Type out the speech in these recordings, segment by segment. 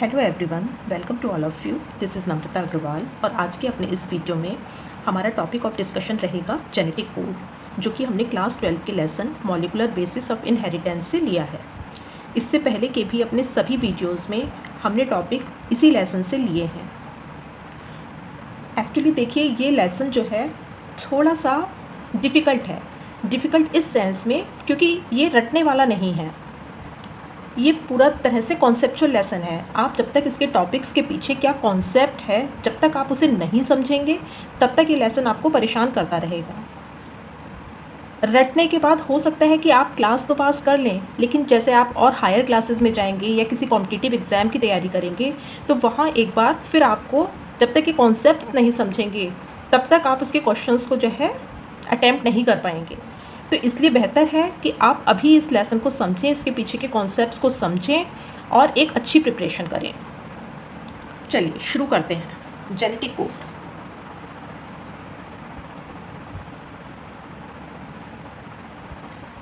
Hello everyone, welcome to all of you. This is Namrata Agarwal और आज के अपने इस वीडियो में हमारा टॉपिक ऑफ डिस्कशन रहेगा जेनेटिक कोड, जो कि हमने क्लास 12 के lesson molecular basis of inheritance से लिया है। इससे पहले के भी अपने सभी वीडियोस में हमने टॉपिक इसी लेसन से लिए हैं। एक्चुअली देखिए, ये लेसन जो है थोड़ा सा डिफ़िकल्ट है। डिफ़िकल्ट इस सेंस में क्योंकि ये रटने वाला नहीं है, ये पूरा तरह से कॉन्सेप्चुअल लेसन है। आप जब तक इसके टॉपिक्स के पीछे क्या कॉन्सेप्ट है, जब तक आप उसे नहीं समझेंगे तब तक ये लेसन आपको परेशान करता रहेगा। रटने के बाद हो सकता है कि आप क्लास तो पास कर लें, लेकिन जैसे आप और हायर क्लासेस में जाएंगे या किसी कॉम्पिटिटिव एग्ज़ाम की तैयारी करेंगे तो वहाँ एक बार फिर आपको जब तक ये कॉन्सेप्ट नहीं समझेंगे तब तक आप उसके क्वेश्चंस को जो है अटैम्प्ट नहीं कर पाएंगे। तो इसलिए बेहतर है कि आप अभी इस लेसन को समझें, इसके पीछे के कॉन्सेप्ट्स को समझें और एक अच्छी प्रिपरेशन करें। चलिए शुरू करते हैं। Genetic code.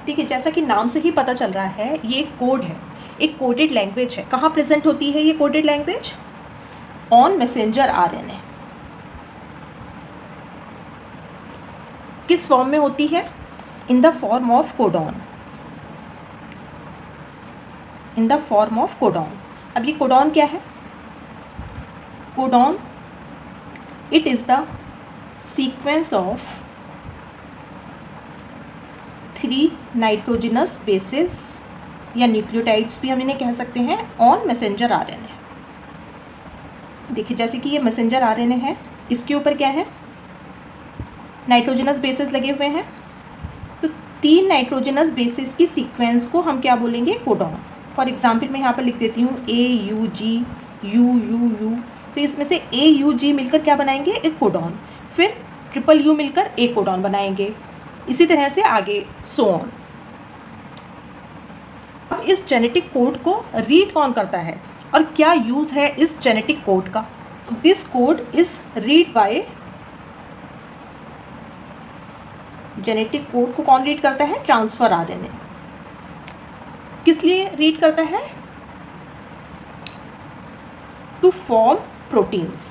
ठीक है, जैसा कि नाम से ही पता चल रहा है, ये एक कोड है, एक कोडेड लैंग्वेज है। कहाँ प्रेजेंट होती है ये coded language? On messenger RNA. किस फॉर्म में होती है? In the form of codon. In the form of codon. अब ये कोडॉन क्या है? Codon it is the sequence of 3 nitrogenous bases या न्यूक्लियोटाइड्स भी हम इन्हें कह सकते हैं ऑन मैसेंजर आरएनए। देखिए, जैसे कि ये मैसेंजर आरएनए है, इसके ऊपर क्या है? नाइट्रोजनस बेसिस लगे हुए हैं। तो 3 नाइट्रोजनस बेसिस की सीक्वेंस को हम क्या बोलेंगे? कोडॉन। फॉर एग्जाम्पल मैं यहाँ पर लिख देती हूँ AUG UUU। तो इसमें से AUG मिलकर क्या बनाएंगे? एक कोडॉन। फिर ट्रिपल U मिलकर एक कोडॉन बनाएंगे। इसी तरह से आगे सो ऑन। अब इस जेनेटिक कोड को रीड कौन करता है और क्या यूज़ है इस जेनेटिक कोड का? This code is read by, genetic code को कौन रीड करता है? Transfer RNA. किस लिए रीड करता है? To form proteins.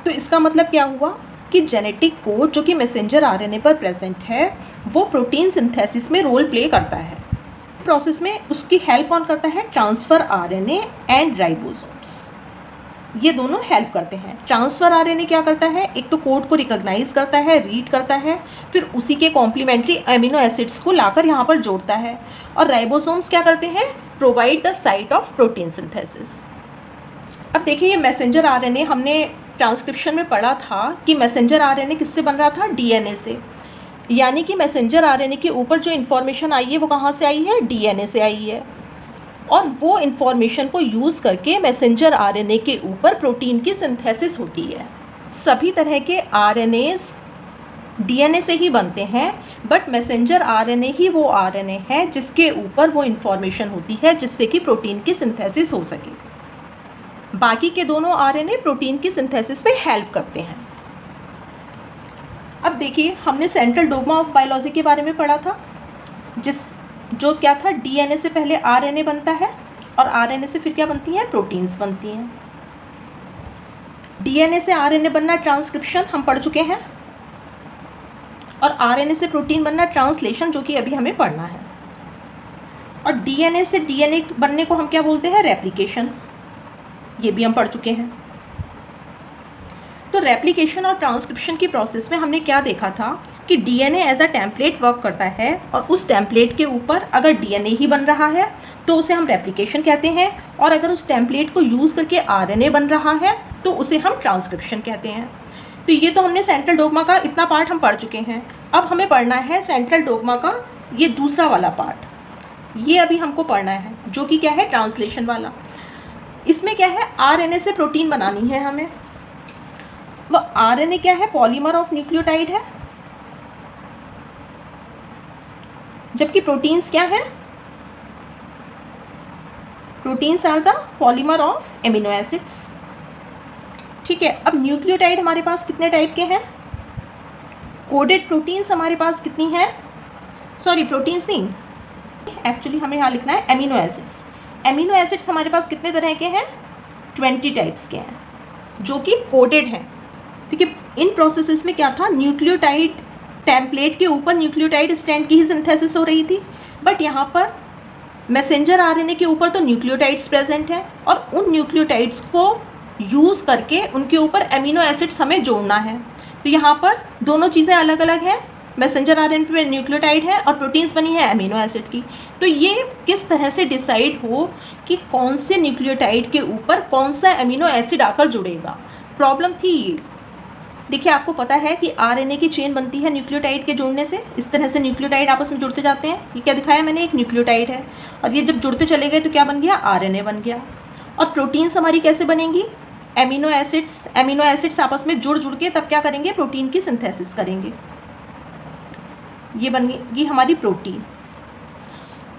तो इसका मतलब क्या हुआ कि जेनेटिक कोड जो कि मैसेंजर आरएनए पर प्रेजेंट है वो प्रोटीन सिंथेसिस में रोल प्ले करता है। प्रोसेस में उसकी हेल्प कौन करता है? Transfer RNA and ribosomes. ये दोनों हेल्प करते हैं। ट्रांसफ़र आरएनए क्या करता है? एक तो कोड को रिकॉग्नाइज करता है, रीड करता है, फिर उसी के कॉम्प्लीमेंट्री अमीनो एसिड्स को लाकर यहाँ पर जोड़ता है। और राइबोसोम्स क्या करते हैं? Provide the site of protein synthesis. अब देखिए, ये मैसेंजर आरएनए हमने ट्रांसक्रिप्शन में पढ़ा था कि मैसेंजर आरएनए किससे बन रहा था? डीएनए से। यानी कि मैसेंजर आरएनए के ऊपर जो इन्फॉर्मेशन आई है वो कहाँ से आई है? डीएनए से आई है। और वो इन्फॉर्मेशन को यूज़ करके मैसेंजर आरएनए के ऊपर प्रोटीन की सिंथेसिस होती है। सभी तरह के आरएनएस डीएनए से ही बनते हैं, बट मैसेंजर आरएनए ही वो आरएनए है जिसके ऊपर वो इन्फॉर्मेशन होती है जिससे कि प्रोटीन की सिंथेसिस हो सके। बाकी के दोनों आरएनए प्रोटीन की सिंथेसिस में हेल्प करते हैं। अब देखिए, हमने सेंट्रल डोग्मा ऑफ बायोलॉजी के बारे में पढ़ा था, जो क्या था? डीएनए से पहले आरएनए बनता है और आरएनए से फिर क्या बनती हैं? प्रोटीन्स बनती हैं। डीएनए से आरएनए बनना ट्रांसक्रिप्शन हम पढ़ चुके हैं, और आरएनए से प्रोटीन बनना ट्रांसलेशन, जो कि अभी हमें पढ़ना है। और डीएनए से डीएनए बनने को हम क्या बोलते हैं? रेप्लिकेशन। ये भी हम पढ़ चुके हैं। तो रेप्लिकेशन और ट्रांसक्रिप्शन की प्रोसेस में हमने क्या देखा था कि DNA as a template work करता है, और उस टेम्पलेट के ऊपर अगर डीएनए ही बन रहा है तो उसे हम रेप्लिकेशन कहते हैं, और अगर उस टेम्पलेट को यूज़ करके आरएनए बन रहा है तो उसे हम ट्रांसक्रिप्शन कहते हैं। तो ये तो हमने सेंट्रल डोग्मा का इतना पार्ट हम पढ़ चुके हैं। अब हमें पढ़ना है सेंट्रल डोग्मा का ये दूसरा वाला पार्ट। ये अभी हमको पढ़ना है, जो कि क्या है? ट्रांसलेशन वाला। इसमें क्या है? आरएनए से प्रोटीन बनानी है हमें। वह आरएनए क्या है? पॉलीमर ऑफ न्यूक्लियोटाइड है, जबकि प्रोटीन्स क्या हैं? Proteins are the polymer of amino acids. ठीक है, अब न्यूक्लियोटाइड हमारे पास कितने टाइप के हैं? कोडेड प्रोटीन्स हमारे पास कितनी हैं? सॉरी, प्रोटीन्स नहीं, एक्चुअली हमें यहाँ लिखना है एमिनो एसिड्स। एमिनो एसिड्स हमारे पास कितने तरह के हैं? 20 टाइप्स के हैं जो कि कोडेड हैं। ठीक है, इन प्रोसेसेस में क्या था, न्यूक्लियोटाइड टेम्पलेट के ऊपर न्यूक्लियोटाइड स्ट्रैंड की ही सिंथेसिस हो रही थी, बट यहाँ पर मैसेंजर आरएनए के ऊपर तो न्यूक्लियोटाइड्स प्रेजेंट हैं और उन न्यूक्लियोटाइड्स को यूज़ करके उनके ऊपर एमिनो एसिड्स हमें जोड़ना है। तो यहाँ पर दोनों चीज़ें अलग अलग हैं, मैसेंजर आरएनए पे न्यूक्लियोटाइड है और प्रोटीन्स बनी है एमिनो एसिड की। तो ये किस तरह से डिसाइड हो कि कौन से न्यूक्लियोटाइड के ऊपर कौन सा एमिनो एसिड आकर जुड़ेगा, प्रॉब्लम थी ये। देखिए, आपको पता है कि आरएनए की चेन बनती है न्यूक्लियोटाइड के जुड़ने से। इस तरह से न्यूक्लियोटाइड आपस में जुड़ते जाते हैं। ये क्या दिखाया मैंने, एक न्यूक्लियोटाइड है और ये जब जुड़ते चले गए तो क्या बन गया, आरएनए बन गया। और प्रोटीन्स हमारी कैसे बनेंगी, एमिनो एसिड्स आपस में जुड़ के तब क्या करेंगे, प्रोटीन की सिंथेसिस करेंगे। ये बनेगी हमारी प्रोटीन।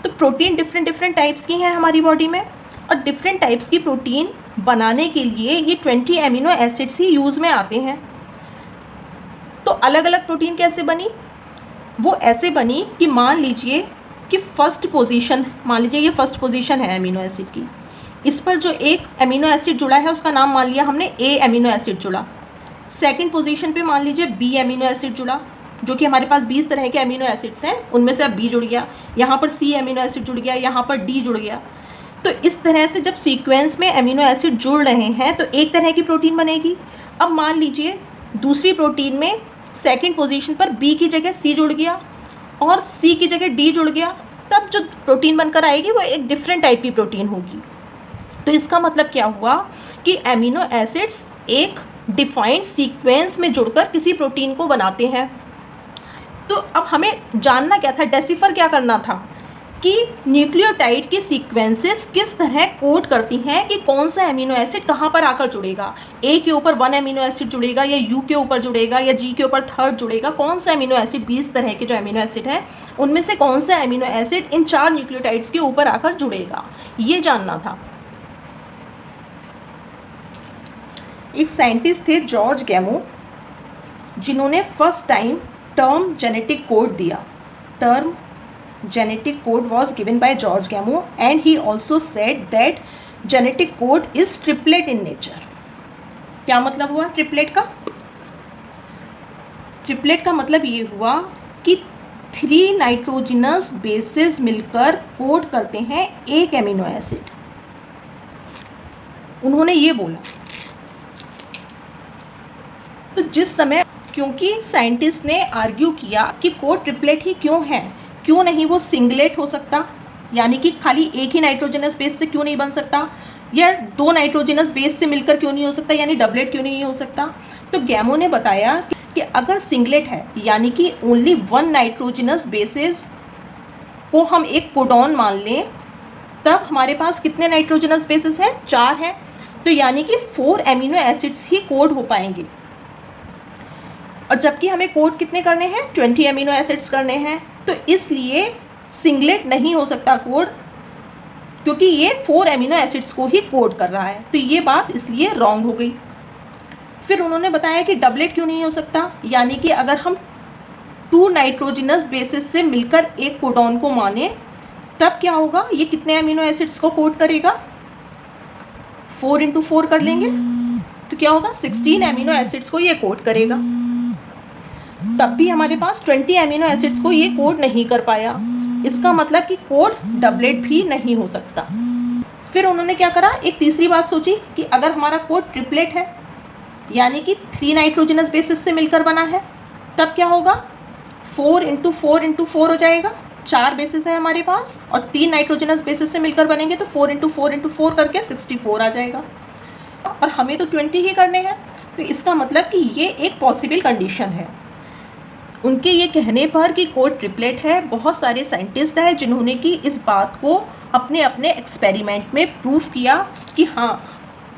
तो प्रोटीन डिफरेंट टाइप्स की हैं हमारी बॉडी में, और डिफरेंट टाइप्स की प्रोटीन बनाने के लिए ये 20 एमिनो एसिड्स ही यूज़ में आते हैं। तो अलग अलग प्रोटीन कैसे बनी, वो ऐसे बनी कि मान लीजिए कि फर्स्ट पोजीशन, मान लीजिए ये फर्स्ट पोजीशन है एमिनो एसिड की, इस पर जो एक एमिनो एसिड जुड़ा है उसका नाम मान लिया हमने ए एमिनो एसिड जुड़ा। सेकंड पोजीशन पे मान लीजिए बी एमिनो एसिड जुड़ा, जो कि हमारे पास 20 तरह के एमिनो एसिड्स हैं, उनमें से अब बी जुड़ गया। यहाँ पर सी एमिनो एसिड जुड़ गया, यहाँ पर डी जुड़ गया। तो इस तरह से जब सीक्वेंस में एमिनो एसिड जुड़ रहे हैं तो एक तरह की प्रोटीन बनेगी। अब मान लीजिए दूसरी प्रोटीन में सेकंड पोजीशन पर बी की जगह सी जुड़ गया और सी की जगह डी जुड़ गया, तब जो प्रोटीन बनकर आएगी वो एक डिफरेंट टाइप की प्रोटीन होगी। तो इसका मतलब क्या हुआ कि एमिनो एसिड्स एक डिफाइंड सीक्वेंस में जुड़कर किसी प्रोटीन को बनाते हैं। तो अब हमें जानना क्या था, डेसिफर क्या करना था कि न्यूक्लियोटाइड की सीक्वेंसेस किस तरह कोड करती हैं कि कौन सा एमिनो एसिड कहाँ पर आकर जुड़ेगा। ए के ऊपर 1 एमिनो एसिड जुड़ेगा या यू के ऊपर जुड़ेगा या जी के ऊपर 3rd जुड़ेगा, कौन सा एमिनो एसिड, 20 तरह के जो एमिनो एसिड हैं उनमें से कौन सा एमिनो एसिड इन 4 न्यूक्लियोटाइड्स के ऊपर आकर जुड़ेगा, ये जानना था। एक साइंटिस्ट थे जॉर्ज गैमो, जिन्होंने first time term genetic code दिया। Term genetic code was given by George Gamow and he also said that genetic code is triplet in nature। क्या मतलब हुआ ट्रिपलेट का? ट्रिपलेट का मतलब ये हुआ कि 3 नाइट्रोजनस बेसेस मिलकर कोड करते हैं एक एमिनो एसिड। उन्होंने ये बोला। तो जिस समय, क्योंकि साइंटिस्ट ने आर्ग्यू किया कि कोड ट्रिपलेट ही क्यों है, क्यों नहीं वो सिंगलेट हो सकता, यानी कि खाली एक ही नाइट्रोजनस बेस से क्यों नहीं बन सकता, या 2 नाइट्रोजनस बेस से मिलकर क्यों नहीं हो सकता, यानी डबलेट क्यों नहीं हो सकता। तो गैमो ने बताया कि अगर सिंगलेट है, यानी कि ओनली 1 नाइट्रोजनस बेसेस को हम एक कोडॉन मान लें, तब हमारे पास कितने नाइट्रोजनस बेसेस हैं, 4 हैं। तो यानी कि 4 एमिनो एसिड्स ही कोड हो पाएंगे। और जबकि हमें कोड कितने करने हैं, 20 एमिनो एसिड्स करने हैं। तो इसलिए सिंगलेट नहीं हो सकता कोड, क्योंकि ये 4 एमिनो एसिड्स को ही कोड कर रहा है। तो ये बात इसलिए रॉन्ग हो गई। फिर उन्होंने बताया कि डबलेट क्यों नहीं हो सकता, यानी कि अगर हम 2 नाइट्रोजनस बेसिस से मिलकर एक कोडॉन को माने, तब क्या होगा, ये कितने एमिनो एसिड्स को कोड करेगा, 4 × 4 कर लेंगे तो क्या होगा, 16 एमिनो एसिड्स को ये कोड करेगा। तब भी हमारे पास 20 एमिनो एसिड्स को ये कोड नहीं कर पाया। इसका मतलब कि कोड डबलेट भी नहीं हो सकता। फिर उन्होंने क्या करा, एक तीसरी बात सोची कि अगर हमारा कोड ट्रिपलेट है, यानी कि 3 नाइट्रोजनस बेसिस से मिलकर बना है, तब क्या होगा, 4 × 4 × 4 हो जाएगा। 4 बेसिस है हमारे पास और 3 नाइट्रोजनस बेसिस से मिलकर बनेंगे तो 4 × 4 × 4 करके 64 आ जाएगा। और हमें तो 20 ही करने हैं। तो इसका मतलब कि ये एक पॉसिबल कंडीशन है। उनके ये कहने पर कि कोड ट्रिपलेट है, बहुत सारे साइंटिस्ट हैं जिन्होंने कि इस बात को अपने अपने एक्सपेरिमेंट में प्रूव किया कि हाँ,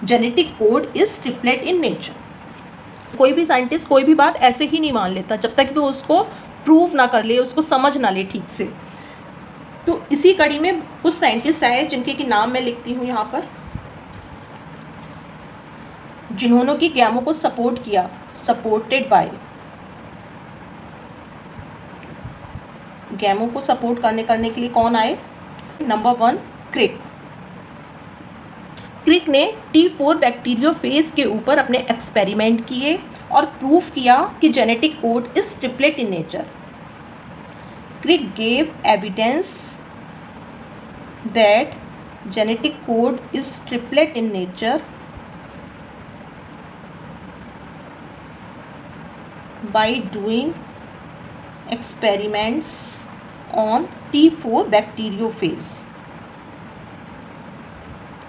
genetic code is triplet in nature. कोई भी साइंटिस्ट कोई भी बात ऐसे ही नहीं मान लेता जब तक वो उसको प्रूव ना कर ले, उसको समझ ना ले ठीक से। तो इसी कड़ी में कुछ साइंटिस्ट आए जिनके कि नाम मैं लिखती हूँ यहाँ पर, जिन्होंने कि गैमो को सपोर्ट किया। सपोर्टेड बाय, गैमो को सपोर्ट करने के लिए कौन आए, नंबर 1 क्रिक। क्रिक ने T4 बैक्टीरियोफेज के ऊपर अपने एक्सपेरिमेंट किए और प्रूफ किया कि genetic code is triplet in nature. Crick gave evidence that genetic code is triplet in nature by doing experiments on T4 bacteriophage.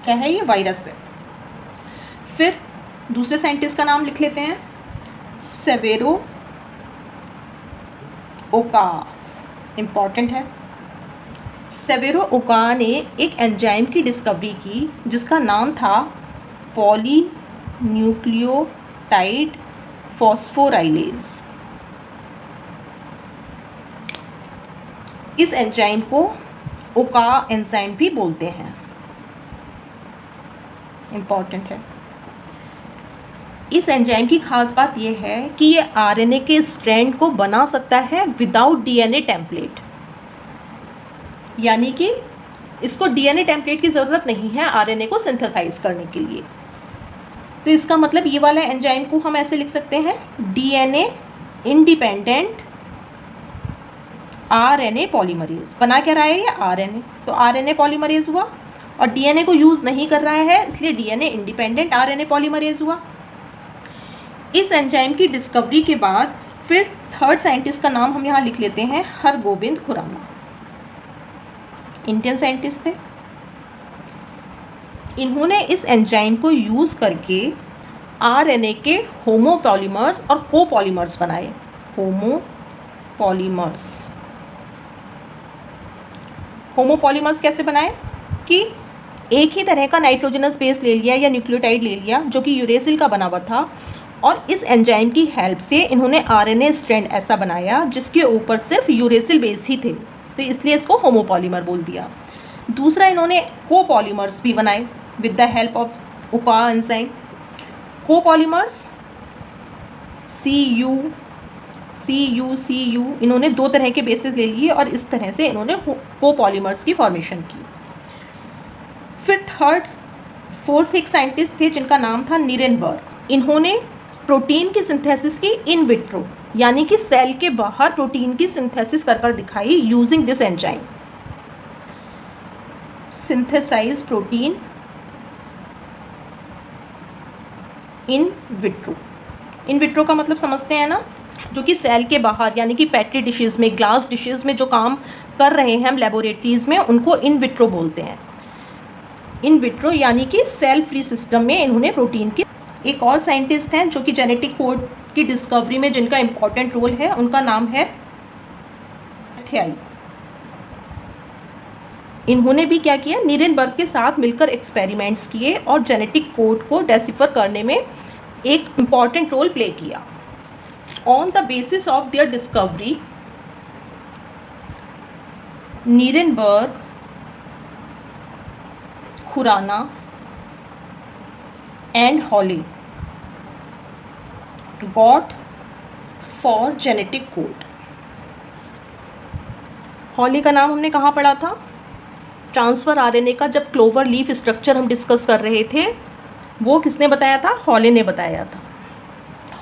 क्या है ये? वायरस है। फिर दूसरे साइंटिस्ट का नाम लिख लेते हैं, सेवेरो ओका। इम्पॉर्टेंट है। सेवेरो ओका ने एक एंजाइम की डिस्कवरी की जिसका नाम था पॉलीन्यूक्लियोटाइड फॉस्फोराइलेज। इस एंजाइम को ओका एंजाइम भी बोलते हैं। इम्पॉर्टेंट है। इस एंजाइम की खास बात यह है कि ये आरएनए के स्ट्रैंड को बना सकता है विदाउट डीएनए टेम्पलेट, यानी कि इसको डीएनए टेम्पलेट की ज़रूरत नहीं है आरएनए को सिंथेसाइज करने के लिए। तो इसका मतलब ये वाला एंजाइम को हम ऐसे लिख सकते हैं, डीएनए इंडिपेंडेंट आरएनए पॉलीमरेज। बना क्या रहा है ये? आरएनए। तो आरएनए पॉलीमरेज हुआ और डीएनए को यूज़ नहीं कर रहा है, इसलिए डीएनए इंडिपेंडेंट आरएनए पॉलीमरेज हुआ। इस एंजाइम की डिस्कवरी के बाद फिर थर्ड साइंटिस्ट का नाम हम यहाँ लिख लेते हैं, हरगोबिंद खुराना। इंडियन साइंटिस्ट थे। इन्होंने इस एंजाइम को यूज़ करके आरएनए के होमोपॉलीमर्स और कोपॉलीमर्स बनाए। होमोपॉलीमर्स कैसे बनाए कि एक ही तरह का नाइट्रोजनस बेस ले लिया या न्यूक्लियोटाइड ले लिया जो कि यूरेसिल का बना हुआ था, और इस एंजाइम की हेल्प से इन्होंने आरएनए स्ट्रैंड ऐसा बनाया जिसके ऊपर सिर्फ यूरेसिल बेस ही थे, तो इसलिए इसको होमोपॉलीमर बोल दिया। दूसरा, इन्होंने कोपॉलीमर्स भी बनाए विद द हेल्प ऑफ ओका एंजाइम। कोपॉलीमर्स CU इन्होंने दो तरह के बेसिस ले लिए और इस तरह से इन्होंने कोपॉलीमर्स की फॉर्मेशन की। फिर फोर्थ एक साइंटिस्ट थे जिनका नाम था नीरेनबर्ग। इन्होंने प्रोटीन की सिंथेसिस की इन विट्रो, यानी कि सेल के बाहर प्रोटीन की सिंथेसिस कर दिखाई using this enzyme. Synthesise protein in vitro. In vitro का मतलब समझते हैं ना, जो कि सेल के बाहर, यानी कि पेट्री डिशेज़ में, ग्लास डिशेज़ में जो काम कर रहे हैं हम लेबोरेटरीज़ में, उनको इन विट्रो बोलते हैं। इन विट्रो यानी कि सेल फ्री सिस्टम में इन्होंने प्रोटीन की। एक और साइंटिस्ट हैं जो कि जेनेटिक कोड की डिस्कवरी में जिनका इम्पॉर्टेंट रोल है, उनका नाम है थ्याई। इन्होंने भी क्या किया, नीरेनबर्ग के साथ मिलकर एक्सपेरिमेंट्स किए और जेनेटिक कोड को डेसिफर करने में एक इम्पॉर्टेंट रोल प्ले किया। On the basis of their discovery, Nirenberg, Khorana and Holley got for genetic code. Holley का नाम हमने कहाँ पढ़ा था? ट्रांसफ़र आरएनए का जब क्लोवर लीफ स्ट्रक्चर हम डिस्कस कर रहे थे, वो किसने बताया था? हॉली ने बताया था।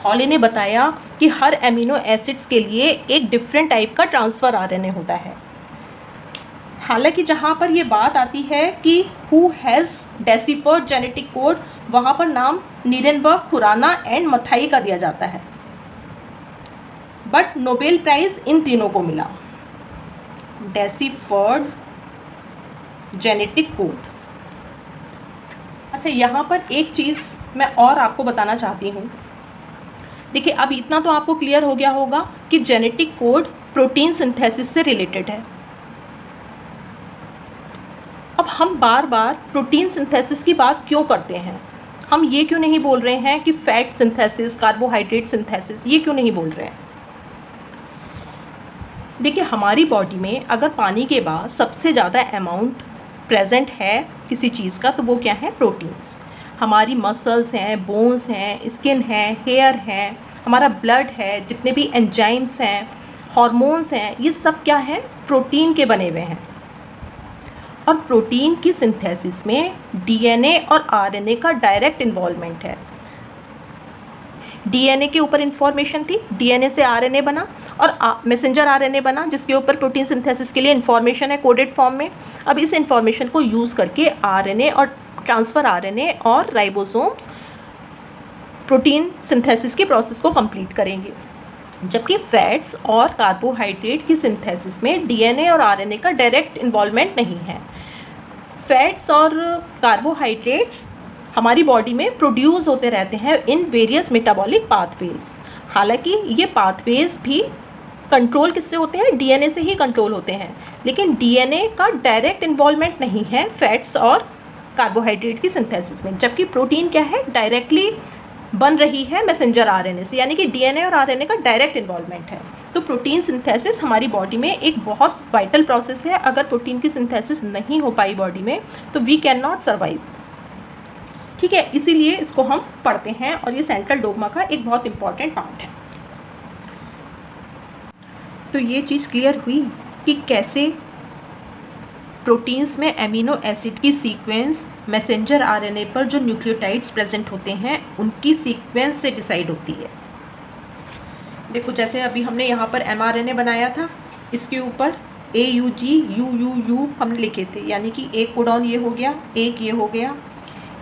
हॉली ने बताया कि हर एमिनो एसिड्स के लिए एक डिफरेंट टाइप का ट्रांसफ़र आरएनए होता है। हालांकि जहाँ पर ये बात आती है कि who has deciphered genetic code, वहाँ पर नाम नीरेनबर्ग, खुराना एंड मथाई का दिया जाता है, बट नोबेल प्राइज़ इन तीनों को मिला। Deciphered genetic code. अच्छा, यहाँ पर एक चीज़ मैं और आपको बताना चाहती हूँ। देखिए, अब इतना तो आपको क्लियर हो गया होगा कि जेनेटिक कोड प्रोटीन सिंथेसिस से रिलेटेड है। अब हम बार बार प्रोटीन सिंथेसिस की बात क्यों करते हैं? हम ये क्यों नहीं बोल रहे हैं कि फैट सिंथेसिस, कार्बोहाइड्रेट सिंथेसिस, ये क्यों नहीं बोल रहे हैं? देखिए, हमारी बॉडी में अगर पानी के बाद सबसे ज़्यादा अमाउंट प्रेजेंट है किसी चीज़ का, तो वो क्या है? प्रोटीन्स। हमारी मसल्स हैं, बोन्स हैं, स्किन है, हेयर है, हमारा ब्लड है, जितने भी एंजाइम्स हैं, हार्मोन्स हैं, ये सब क्या है? प्रोटीन के बने हुए हैं। और प्रोटीन की सिंथेसिस में डीएनए और आरएनए का डायरेक्ट इन्वॉल्वमेंट है। डीएनए के ऊपर इन्फॉर्मेशन थी, डीएनए से आरएनए बना और मैसेंजर आरएनए बना जिसके ऊपर प्रोटीन सिंथेसिस के लिए इन्फॉर्मेशन है कोडेड फॉर्म में। अब इस इन्फॉर्मेशन को यूज़ करके आरएनए और ट्रांसफ़र आरएनए और राइबोसोम्स प्रोटीन सिंथेसिस के प्रोसेस को कंप्लीट करेंगे। जबकि फैट्स और कार्बोहाइड्रेट की सिंथेसिस में डीएनए और आरएनए का डायरेक्ट इन्वॉल्वमेंट नहीं है। फैट्स और कार्बोहाइड्रेट्स हमारी बॉडी में प्रोड्यूस होते रहते हैं इन वेरियस मेटाबॉलिक पाथवेज। हालांकि ये पाथवेज भी कंट्रोल किससे होते हैं, डीएनए से ही कंट्रोल होते हैं, लेकिन डीएनए का डायरेक्ट इन्वॉल्वमेंट नहीं है फैट्स और कार्बोहाइड्रेट की सिंथेसिस में। जबकि प्रोटीन क्या है, डायरेक्टली बन रही है मैसेंजर आरएनए से, यानी कि डीएनए और आरएनए का डायरेक्ट इन्वॉल्वमेंट है। तो प्रोटीन सिंथेसिस हमारी बॉडी में एक बहुत वाइटल प्रोसेस है। अगर प्रोटीन की सिंथेसिस नहीं हो पाई बॉडी में तो वी कैन नॉट सर्वाइव। ठीक है, इसीलिए इसको हम पढ़ते हैं और ये सेंट्रल डोग्मा का एक बहुत इंपॉर्टेंट पार्ट है। तो ये चीज़ क्लियर हुई कि कैसे प्रोटीन्स में एमिनो एसिड की सीक्वेंस मैसेंजर आरएनए पर जो न्यूक्लियोटाइड्स प्रेजेंट होते हैं उनकी सीक्वेंस से डिसाइड होती है। देखो, जैसे अभी हमने यहाँ पर mRNA बनाया था, इसके ऊपर AUG UUU हमने लिखे थे, यानी कि एक कोडॉन ये हो गया, एक ये हो गया,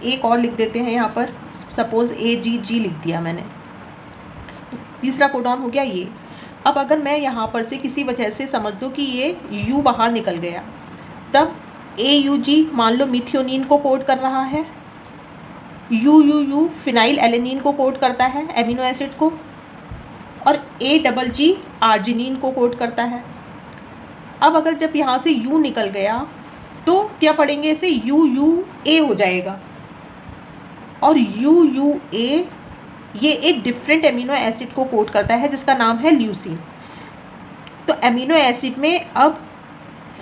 एक और लिख देते हैं यहाँ पर, सपोज़ AGG लिख दिया मैंने, तो तीसरा कोडॉन हो गया ये। अब अगर मैं यहाँ पर से किसी वजह से समझ लूँ कि ये U बाहर निकल गया, तब AUG मान लो मिथियोनिन को कोड कर रहा है, UUU फिनाइल एलेनिन को कोड करता है एमिनो एसिड को, और AGG आर्जिनिन को कोड करता है। अब अगर जब यहाँ से U निकल गया तो क्या पढ़ेंगे, इसे UUA हो जाएगा, और UUA ये एक डिफरेंट एमिनो एसिड को कोड करता है जिसका नाम है ल्यूसीन। तो एमिनो एसिड में अब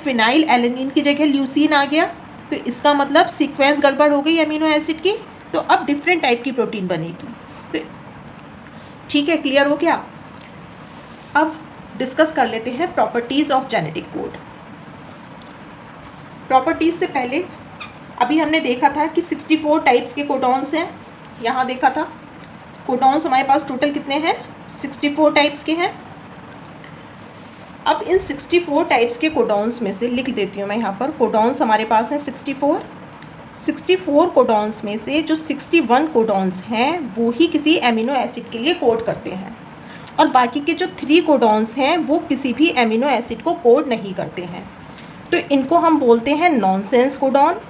फिनाइल एलेनिन की जगह ल्यूसीन आ गया, तो इसका मतलब सीक्वेंस गड़बड़ हो गई एमिनो एसिड की, तो अब डिफरेंट टाइप की प्रोटीन बनेगी। तो ठीक है, क्लियर हो गया। अब डिस्कस कर लेते हैं properties of genetic code. Properties से पहले अभी हमने देखा था कि 64 टाइप्स के कोडॉन्स हैं, यहाँ देखा था कोडॉन्स हमारे पास टोटल कितने हैं, 64 टाइप्स के हैं। अब इन 64 टाइप्स के कोडॉन्स में से लिख देती हूँ मैं यहाँ पर, कोडॉन्स हमारे पास हैं 64 कोडॉन्स में से जो 61 कोडॉन्स हैं वो ही किसी एमिनो एसिड के लिए कोड करते हैं, और बाकी के जो 3 कोडॉन्स हैं वो किसी भी एमिनो एसिड को कोड नहीं करते हैं। तो इनको हम बोलते हैं नॉनसेंस कोडॉन,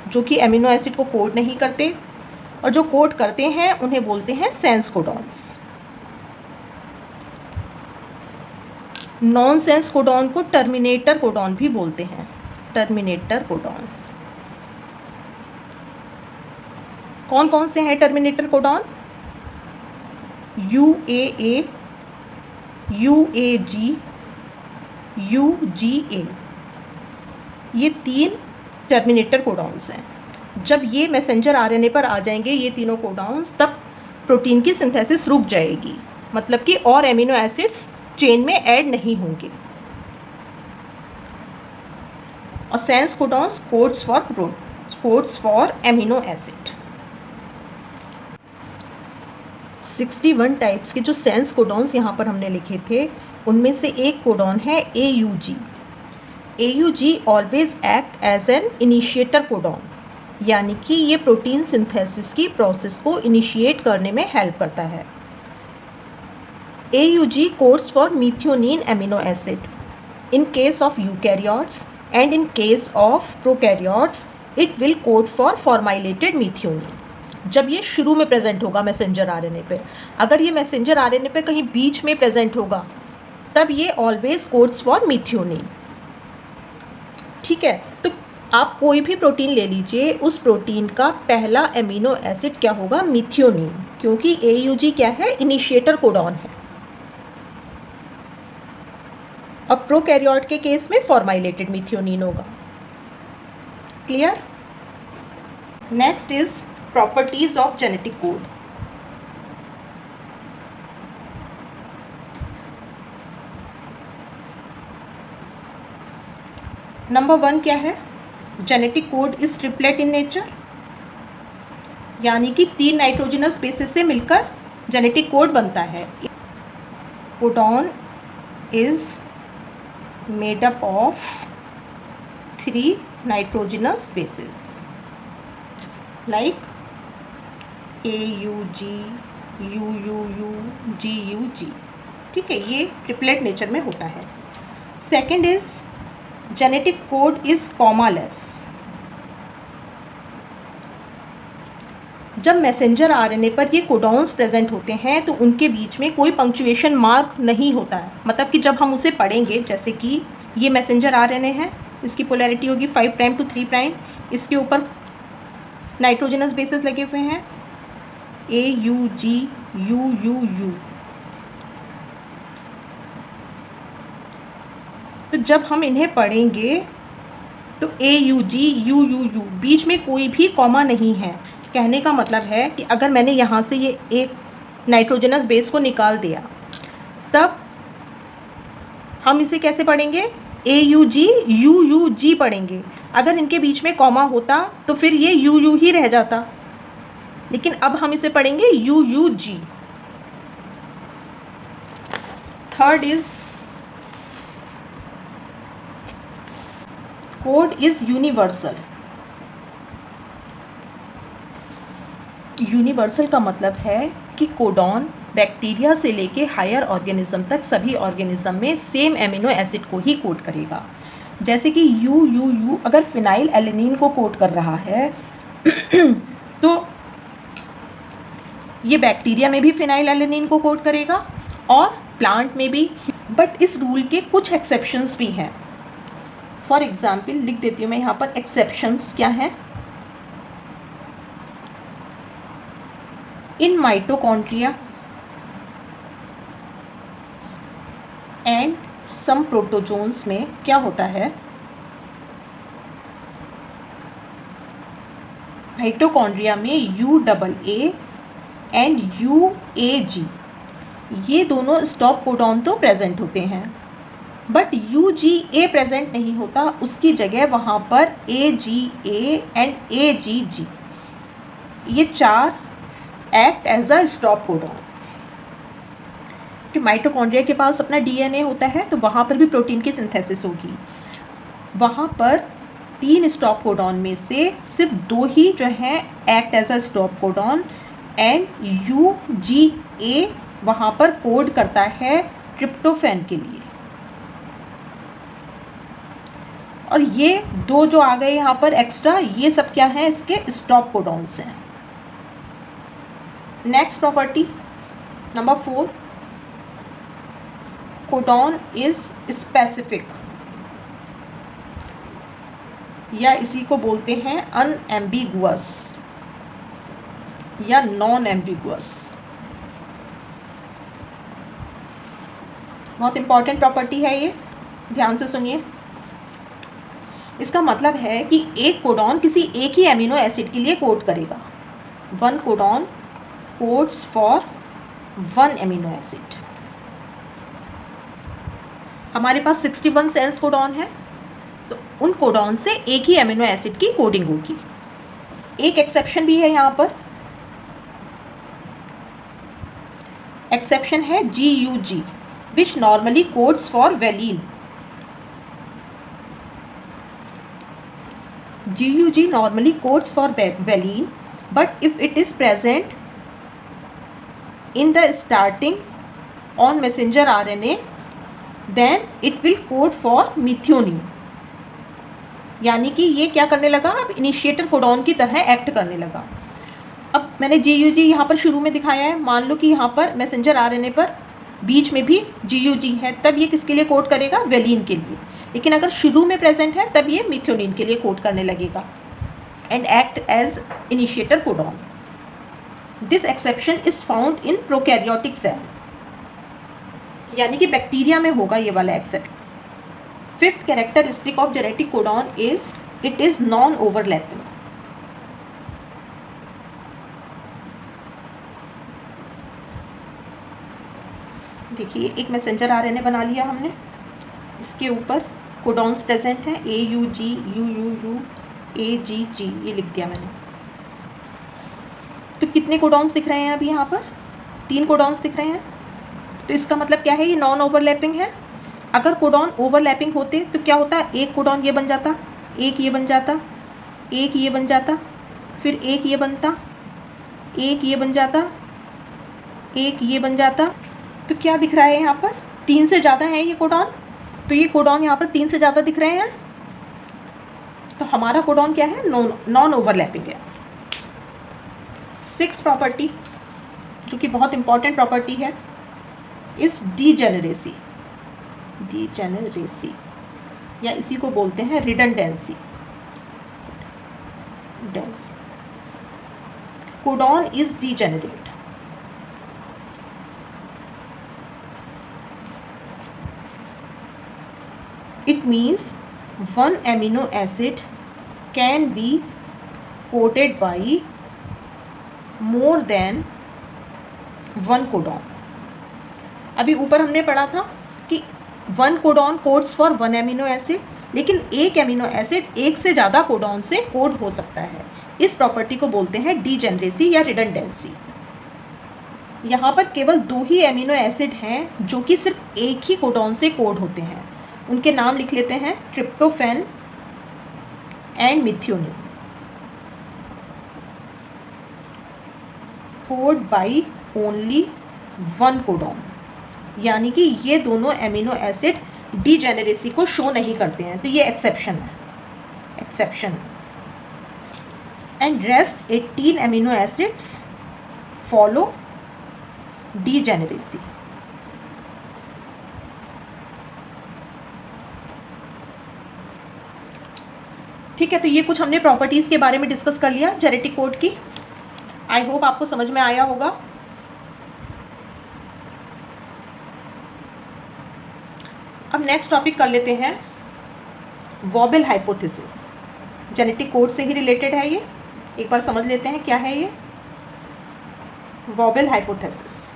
जो कि एमिनो एसिड को कोड नहीं करते, और जो कोड करते हैं उन्हें बोलते हैं सेंस कोडॉन्स। नॉनसेंस कोडॉन को टर्मिनेटर कोडॉन भी बोलते हैं, टर्मिनेटर कोडॉन। कौन कौन से हैं terminator codon, UAA, UAG, UGA, ये 3 टर्मिनेटर कोडॉन्स हैं। जब ये मैसेंजर आरएनए पर आ जाएंगे ये तीनों कोडॉन्स, तब प्रोटीन की सिंथेसिस रुक जाएगी, मतलब कि और एमिनो एसिड्स चेन में ऐड नहीं होंगे। और sense codons codes for amino acid. 61 types के जो सेंस कोडॉन्स यहाँ पर हमने लिखे थे उनमें से एक कोडॉन है AUG। AUG always act as an initiator codon, यानी कि ये प्रोटीन सिंथेसिस की प्रोसेस को इनिशिएट करने में हेल्प करता है। AUG codes for methionine amino acid in case of eukaryotes, and in case of prokaryotes it will code for formilated methionine। जब ये शुरू में प्रेजेंट होगा मैसेंजर आरएनए पे, अगर ये मैसेंजर आरएनए पे कहीं बीच में प्रेजेंट होगा तब ये ऑलवेज कोड्स फॉर मिथियोनिन। ठीक है, तो आप कोई भी प्रोटीन ले लीजिए, उस प्रोटीन का पहला एमिनो एसिड क्या होगा, मिथियोनिन, क्योंकि AUG क्या है, इनिशिएटर कोडॉन है। अब प्रोकैरियोट के केस में फॉर्माइलेटेड मिथियोनिन होगा। Clear. Next is properties of genetic code. Number 1 क्या है, genetic code is triplet in nature, यानी कि 3 नाइट्रोजनस बेसिस से मिलकर जेनेटिक कोड बनता है। Codon is made up of 3 nitrogenous bases like AUG, UUU, GUG। ठीक है, ये ट्रिपलेट नेचर में होता है। Second is genetic code is commaless. जब मैसेंजर आरएनए पर ये कोडॉन्स प्रेजेंट होते हैं तो उनके बीच में कोई पंक्चुएशन मार्क नहीं होता है। मतलब कि जब हम उसे पढ़ेंगे, जैसे कि ये मैसेंजर आरएनए है, इसकी पोलैरिटी होगी 5 प्राइम टू 3 प्राइम, इसके ऊपर नाइट्रोजनस बेसिस लगे हुए हैं AUG, UUU। तो जब हम इन्हें पढ़ेंगे तो AUG, UUU बीच में कोई भी कॉमा नहीं है। कहने का मतलब है कि अगर मैंने यहाँ से ये एक नाइट्रोजनस बेस को निकाल दिया, तब हम इसे कैसे पढ़ेंगे? AUG, UUG पढ़ेंगे। अगर इनके बीच में कॉमा होता तो फिर ये UU ही रह जाता, लेकिन अब हम इसे पढ़ेंगे UUG। Third is code is universal. Universal का मतलब है कि कोडॉन बैक्टीरिया से लेके हायर ऑर्गेनिज्म तक सभी ऑर्गेनिज्म में सेम एमिनो एसिड को ही कोड करेगा। जैसे कि UUU अगर फिनाइल एलेनिन को कोड कर रहा है तो ये बैक्टीरिया में भी फिनाइल एलेनिन को कोड करेगा और प्लांट में भी। बट इस रूल के कुछ एक्सेप्शंस भी हैं। फॉर एग्जाम्पल लिख देती हूँ मैं यहाँ पर एक्सेप्शंस क्या हैं। In mitochondria and some protozoans में क्या होता है, माइटोकॉन्ड्रिया में UAA एंड UAG ये दोनों स्टॉप कोडॉन तो प्रेजेंट होते हैं, बट UGA प्रेजेंट नहीं होता। उसकी जगह वहाँ पर AGA एंड AGG ये 4 act as a stop codon. कि माइटोकॉन्ड्रिया के पास अपना DNA होता है तो वहाँ पर भी प्रोटीन की सिंथेसिस होगी। वहाँ पर 3 स्टॉप कोडॉन में से सिर्फ 2 ही जो हैं act as a stop codon, and UGA वहाँ पर कोड करता है ट्रिप्टोफैन के लिए। और ये 2 जो आ गए यहाँ पर एक्स्ट्रा, ये सब क्या हैं, इसके स्टॉप कोडॉन्स हैं। Next property number 4, codon is specific, या इसी को बोलते हैं अनएम्बिगुअस या नॉन एम्बिगुअस। बहुत इंपॉर्टेंट प्रॉपर्टी है ये, ध्यान से सुनिए। इसका मतलब है कि एक कोडॉन किसी एक ही एमिनो एसिड के लिए कोड करेगा। 1 codon codes for 1 amino acid. हमारे पास 61 सेंस कोडॉन है, तो उन कोडॉन से एक ही एमिनो एसिड की कोडिंग होगी। एक एक्सेप्शन भी है यहाँ पर, एक्सेप्शन है GUG which normally codes for valine. GUG normally codes for valine, but if it is present in the starting on messenger RNA, then it will code for methionine। यानी कि ये क्या करने लगा, अब इनिशिएटर कोडॉन की तरह एक्ट करने लगा। अब मैंने GUG यहाँ पर शुरू में दिखाया है। मान लो कि यहाँ पर मैसेंजर RNA पर बीच में भी GUG है, तब ये किसके लिए कोड करेगा, वेलिन के लिए। लेकिन अगर शुरू में प्रेजेंट है तब ये मिथ्योनिन के लिए कोड करने लगेगा and act as initiator codon. This exception is found in prokaryotic cell, यानी कि बैक्टीरिया में होगा ये वाला एक्सेप्शन। 5th characteristic of genetic codon is it is non overlapping. देखिए एक मैसेंजर आरएनए बना लिया हमने, इसके ऊपर कोडॉन्स प्रेजेंट हैं AUG, UUU, AGG ये लिख दिया मैंने। तो कितने कोडॉन्स दिख रहे हैं अभी यहाँ पर? 3 कोडॉन्स दिख रहे हैं। तो इसका मतलब क्या है? ये नॉन ओवरलैपिंग है। अगर कोडॉन ओवरलैपिंग होते तो क्या होता? एक कोडॉन ये बन जाता, एक ये बन जाता, एक ये बन जाता, फिर एक ये बनता, एक ये बन जाता, एक ये बन जाता। तो क्या दिख रहा है यहाँ पर? 3 से ज़्यादा है ये कोडॉन। तो ये कोडॉन यहाँ पर 3 से ज़्यादा दिख रहे हैं। तो हमारा कोडॉन क्या है? नॉन ओवरलैपिंग है। 6th प्रॉपर्टी जो कि बहुत इंपॉर्टेंट प्रॉपर्टी है इस डीजेनरेसी या इसी को बोलते हैं redundancy. Codon is degenerate. It means one amino acid can be coded by more than one codon। अभी ऊपर हमने पढ़ा था कि 1 codon codes for 1 amino acid, लेकिन एक एमिनो एसिड एक से ज़्यादा कोडॉन से कोड हो सकता है। इस प्रॉपर्टी को बोलते हैं डीजेनरेसी या रिडंडेंसी। यहाँ पर केवल 2 ही एमिनो एसिड हैं जो कि सिर्फ एक ही कोडॉन से कोड होते हैं। उनके नाम लिख लेते हैं, tryptophan and methionine. Code by only 1 codon, यानी कि ये दोनों एमिनो एसिड डीजेनरेसी को शो नहीं करते हैं। तो ये एक्सेप्शन है। And rest 18 amino acids follow degeneracy. ठीक है, तो ये कुछ हमने प्रॉपर्टीज़ के बारे में डिस्कस कर लिया जेनेटिक कोड की। आई होप आपको समझ में आया होगा। अब नेक्स्ट टॉपिक कर लेते हैं, वॉबेल हाइपोथेसिस। जेनेटिक कोड से ही रिलेटेड है ये। एक बार समझ लेते हैं क्या है ये वॉबेल हाइपोथेसिस।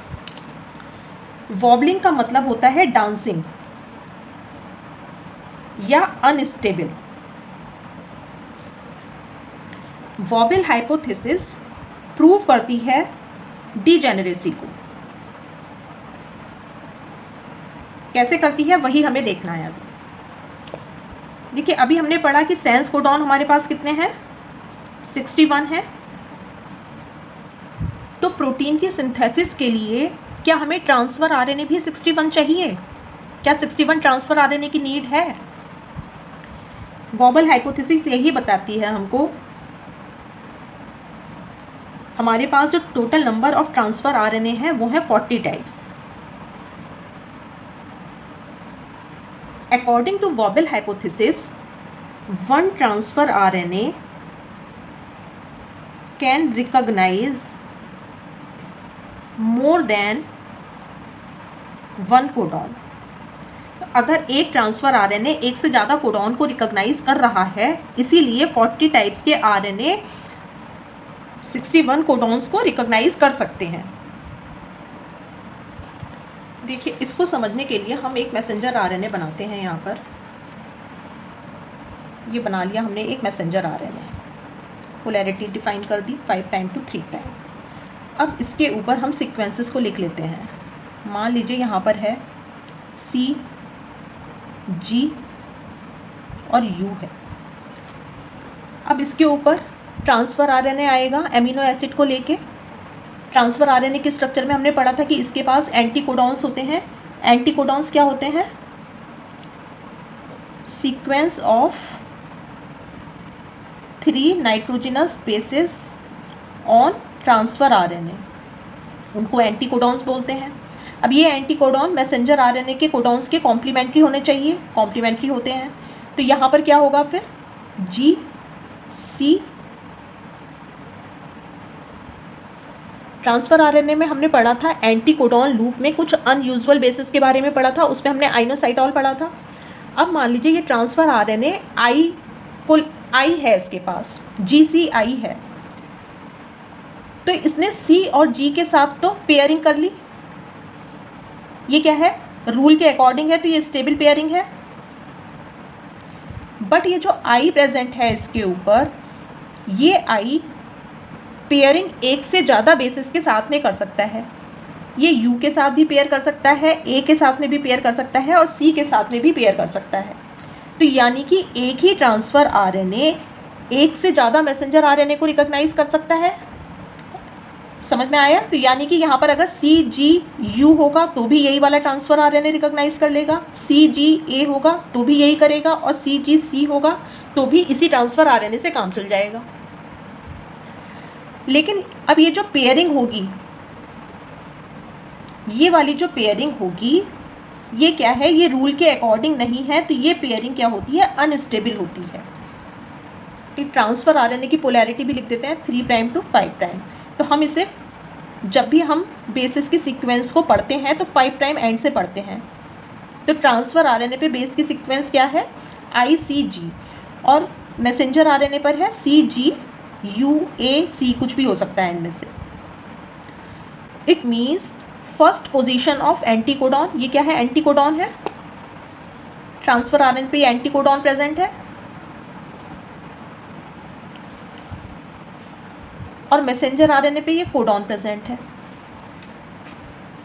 वॉबलिंग का मतलब होता है डांसिंग या अनस्टेबल। वॉबेल हाइपोथेसिस प्रूव करती है डीजेनरेसी को। कैसे करती है वही हमें देखना है। अभी देखिए, अभी हमने पढ़ा कि सेंस कोडॉन हमारे पास कितने हैं? 61 है। तो प्रोटीन की सिंथेसिस के लिए क्या हमें ट्रांसफ़र आरएनए भी 61 चाहिए? क्या 61 ट्रांसफ़र आरएनए की नीड है? वॉबेल हाइपोथेसिस यही बताती है हमको। हमारे पास जो total number of transfer RNA है वो है 40 types. According to wobble hypothesis, 1 transfer RNA can recognise more than 1 codon. तो अगर एक ट्रांसफ़र आरएनए एक से ज़्यादा कोडॉन को रिकॉग्नाइज कर रहा है, इसीलिए 40 टाइप्स के आरएनए 61 कोडॉन्स को रिकॉग्नाइज कर सकते हैं। देखिए, इसको समझने के लिए हम एक मैसेंजर आरएनए बनाते हैं। यहाँ पर ये बना लिया हमने एक मैसेंजर आरएनए। पोलैरिटी डिफाइन कर दी 5' to 3'। अब इसके ऊपर हम सीक्वेंसेस को लिख लेते हैं। मान लीजिए यहाँ पर है C, G और U है। अब इसके ऊपर ट्रांसफ़र आरएनए आएगा एमिनो एसिड को लेके। ट्रांसफ़र आरएनए के स्ट्रक्चर में हमने पढ़ा था कि इसके पास एंटी कोडॉन्स होते हैं। एंटी कोडॉन्स क्या होते हैं? Sequence of 3 nitrogenous bases on transfer RNA, उनको एंटी कोडॉन्स बोलते हैं। अब ये एंटी कोडॉन मैसेंजर आरएनए के कोडॉन्स के कॉम्प्लीमेंट्री होने चाहिए, कॉम्प्लीमेंट्री होते हैं। तो यहाँ पर क्या होगा फिर? G, C। ट्रांसफ़र आरएनए में हमने पढ़ा था एंटी कोडॉन लूप में कुछ अनयूजुअल बेसिस के बारे में पढ़ा था, उसमें हमने आइनोसाइटॉल पढ़ा था। अब मान लीजिए ये ट्रांसफ़र आरएनए I है, इसके पास GCI है। तो इसने C और G के साथ तो पेयरिंग कर ली। ये क्या है? रूल के अकॉर्डिंग है, तो ये स्टेबल पेयरिंग है। बट ये जो आई प्रेजेंट है इसके ऊपर, ये आई पेयरिंग एक से ज़्यादा बेसिस के साथ में कर सकता है। ये यू के साथ भी पेयर कर सकता है, ए के साथ में भी पेयर कर सकता है और सी के साथ में भी पेयर कर सकता है। तो यानी कि एक ही ट्रांसफ़र आरएनए एक से ज़्यादा मैसेंजर आरएनए को रिकॉग्नाइज कर सकता है। समझ में आया? तो यानी कि यहाँ पर अगर सी जी यू होगा तो भी यही वाला ट्रांसफ़र आरएनए रिकॉग्नाइज कर लेगा, सी जी ए होगा तो भी यही करेगा, और सी जी सी होगा तो भी इसी ट्रांसफ़र आरएनए से काम चल जाएगा। लेकिन अब ये जो पेयरिंग होगी, ये वाली जो पेयरिंग होगी, ये क्या है, ये रूल के अकॉर्डिंग नहीं है। तो ये पेयरिंग क्या होती है, अनस्टेबल होती है। ट्रांसफ़र आरएनए की पोलैरिटी भी लिख देते हैं 3 प्राइम टू 5 प्राइम। तो हम इसे जब भी हम बेसिस की सीक्वेंस को पढ़ते हैं तो 5 प्राइम एंड से पढ़ते हैं। तो ट्रांसफ़र आरएनए पे बेस की सीक्वेंस क्या है, आई सी जी, और मैसेंजर आरएनए पर है सी जी यू ए सी, कुछ भी हो सकता है इनमें से। It means first position of anticodon, ये क्या है, एंटीकोडॉन है। ट्रांसफ़र आरएनए पे एंटीकोडॉन प्रेजेंट है और मैसेंजर आरएनए पे ये कोडॉन प्रेजेंट है।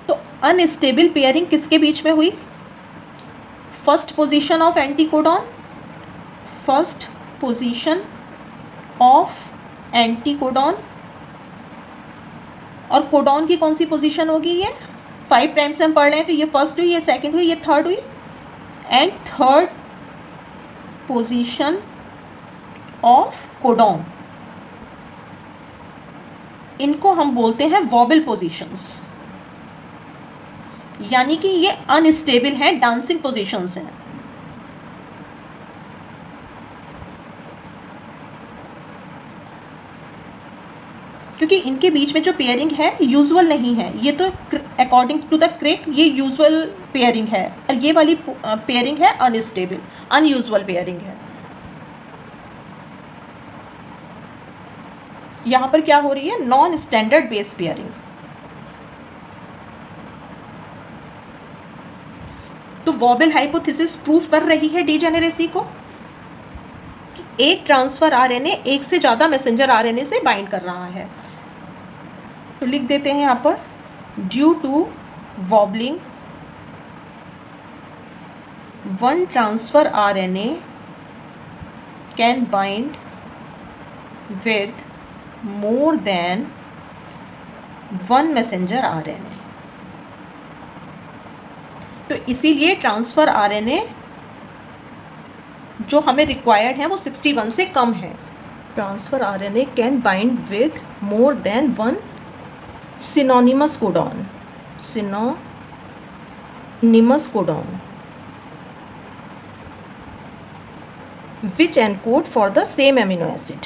तो अनस्टेबल पेयरिंग किसके बीच में हुई, first position of anticodon, first position of anticodon, और कोडॉन की कौन सी पोजीशन होगी, ये 5 प्राइम से हम पढ़ रहे हैं तो ये फर्स्ट हुई, ये सेकंड हुई, ये थर्ड हुई, and third position of codon, इनको हम बोलते हैं वॉबल पोजीशंस। यानी कि ये अनस्टेबल हैं, डांसिंग पोजीशंस हैं। क्योंकि इनके बीच में जो पेयरिंग है यूजुअल नहीं है, ये तो अकॉर्डिंग टू द क्रिक ये यूजुअल पेयरिंग है, और ये वाली पेयरिंग है अनस्टेबल, अनयूजुअल पेयरिंग है। यहाँ पर क्या हो रही है, नॉन स्टैंडर्ड बेस पेयरिंग। तो वॉबल हाइपोथेसिस प्रूफ कर रही है डीजेनेरेसी को कि एक ट्रांसफर आरएनए एक से ज़्यादा मैसेंजर आरएनए से बाइंड कर रहा है। तो लिख देते हैं यहाँ पर, due to wobbling one transfer RNA can bind with more than one messenger RNA। तो इसीलिए ट्रांसफ़र आरएनए जो हमें रिक्वायर्ड है वो 61 से कम है। Transfer RNA can bind with more than one synonymous codon, synonymous codon which encode for the same amino acid.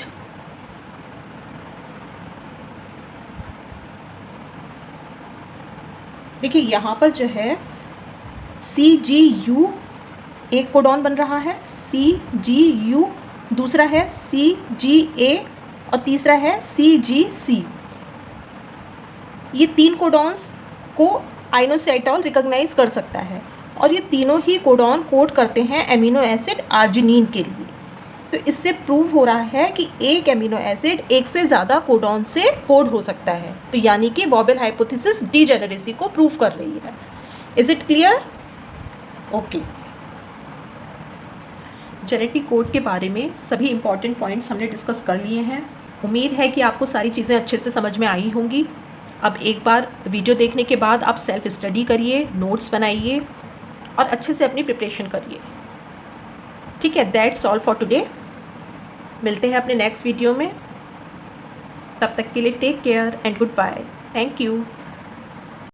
देखिए यहाँ पर जो है सी जी यू एक कोडॉन बन रहा है, सी जी यू दूसरा है, सी जी ए और तीसरा है सी जी सी। ये 3 कोडॉन्स को आइनोसाइटोल रिकॉग्नाइज कर सकता है और ये तीनों ही कोडॉन कोड करते हैं एमिनो एसिड आर्जिनिन के लिए। तो इससे प्रूव हो रहा है कि एक एमिनो एसिड एक से ज़्यादा कोडॉन से कोड हो सकता है। तो यानी कि वॉबल हाइपोथेसिस डीजेनेरेसी को प्रूव कर रही है। Is it clear? Okay. Genetic code के बारे में सभी इंपॉर्टेंट पॉइंट्स हमने डिस्कस कर लिए हैं। उम्मीद है कि आपको सारी चीज़ें अच्छे से समझ में आई होंगी। अब एक बार वीडियो देखने के बाद आप सेल्फ स्टडी करिए, नोट्स बनाइए और अच्छे से अपनी प्रिपरेशन करिए। ठीक है, दैट्स ऑल फॉर टुडे। मिलते हैं अपने नेक्स्ट वीडियो में। तब तक के लिए take care and good bye. Thank you.